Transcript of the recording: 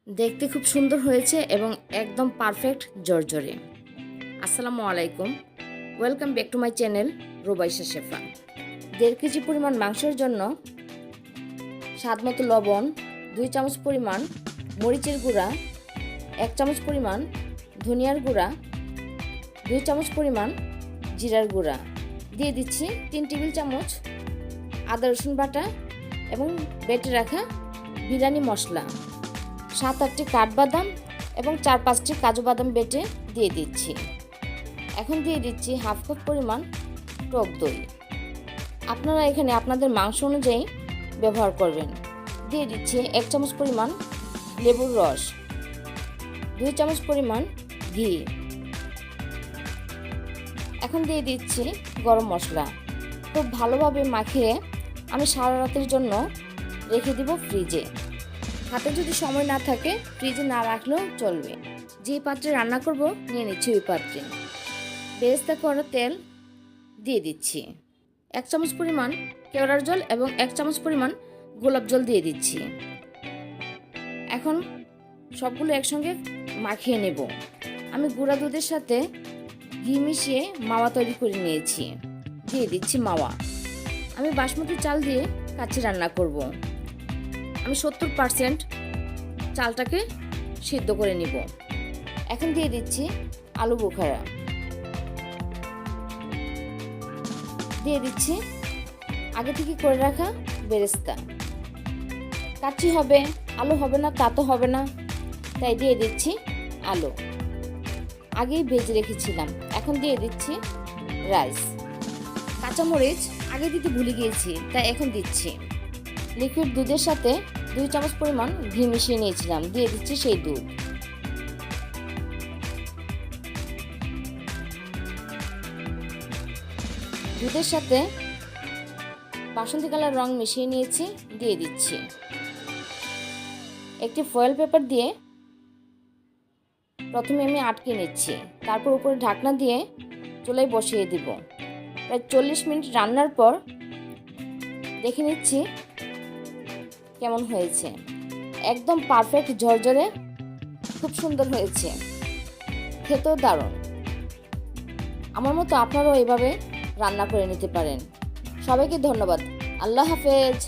দেখতে খুব সুন্দর হয়েছে এবং একদম পারফেক্ট জর্জরে। আসসালামু আলাইকুম, welcome back to my channel Rubaisha Shefa. 1.5 KG পরিমাণ মাংসের জন্য স্বাদ মতো লবণ, 2 চামচ পরিমাণ মরিচের গুঁড়া, 1 চামচ পরিমাণ ধনিয়ার গুঁড়া, 2 চামচ পরিমাণ জিরার গুঁড়া, দিয়ে দিচ্ছি 3 টেবিল চামচ আদা রসুন বাটা এবং বেটে রাখা বিরিয়ানি মশলা, 7-8টি কাঠবাদাম এবং 4-5টি কাজু বাদাম বেটে দিয়ে দিচ্ছি। এখন দিয়ে দিচ্ছি হাফ কাপ পরিমাণ টক দই। আপনারা এখানে আপনাদের মাংস অনুযায়ী ব্যবহার করবেন। দিয়ে দিচ্ছি 1 চামচ পরিমাণ লেবুর রস, 2 চামচ পরিমাণ ঘি। এখন দিয়ে দিচ্ছি গরম মশলা। খুব ভালোভাবে মাখিয়ে আমি সারা রাতের জন্য রেখে দিব ফ্রিজে। হাতে যদি সময় না থাকে ফ্রিজে না রাখলেও চলবে। যে পাত্রে রান্না করব নিয়ে নিচ্ছি ওই পাত্রে। বেরেস্তা করা তেল দিয়ে দিচ্ছি। 1 চামচ পরিমাণ কেওড়ার জল এবং 1 চামচ পরিমাণ গোলাপ জল দিয়ে দিচ্ছি। এখন সবগুলো একসঙ্গে মাখিয়ে নেব। আমি গুঁড়া দুধের সাথে ঘি মিশিয়ে মাওয়া তৈরি করে নিয়েছি। দিয়ে দিচ্ছি মাওয়া। আমি বাসমতি চাল দিয়ে কাচ্চি রান্না করব। আমি 70% চালটাকে সিদ্ধ করে নিব। এখন দিয়ে দিচ্ছি আলু বোখারা, দিয়ে দিচ্ছি আগে থেকে করে রাখা বেরেস্তা। কাচ্চি হবে, আলু হবে না তা তো হবে না, তাই দিয়ে দিচ্ছি আলু। আগেই ভেজে রেখেছিলাম। এখন দিয়ে দিচ্ছি রাইস। কাঁচামরিচ আগে দিতে ভুলে গিয়েছি, তাই এখন দিচ্ছি। লিকুইড দুধের সাথে 2 চামচ পরিমাণ ঘি মিশিয়ে নিয়েছিলাম, দিয়ে দিচ্ছি সেই দুধ। দুধের সাথে বাসন্তী কালার রং মিশিয়ে নিয়েছি, দিয়ে দিচ্ছি। একটি ফয়েল পেপার দিয়ে প্রথমে আমি আটকে নিচ্ছি, তারপর উপরে ঢাকনা দিয়ে চুলায় বসিয়ে দিব। প্রায় 40 মিনিট রান্নার পর দেখে নিচ্ছি কেমন হয়েছে। একদম পারফেক্ট ঝরঝরে, খুব সুন্দর হয়েছে, খেতেও দারুণ। আমার মতো আপনারাও এভাবে রান্না করে নিতে পারেন। সবাইকে ধন্যবাদ। আল্লাহ হাফেজ।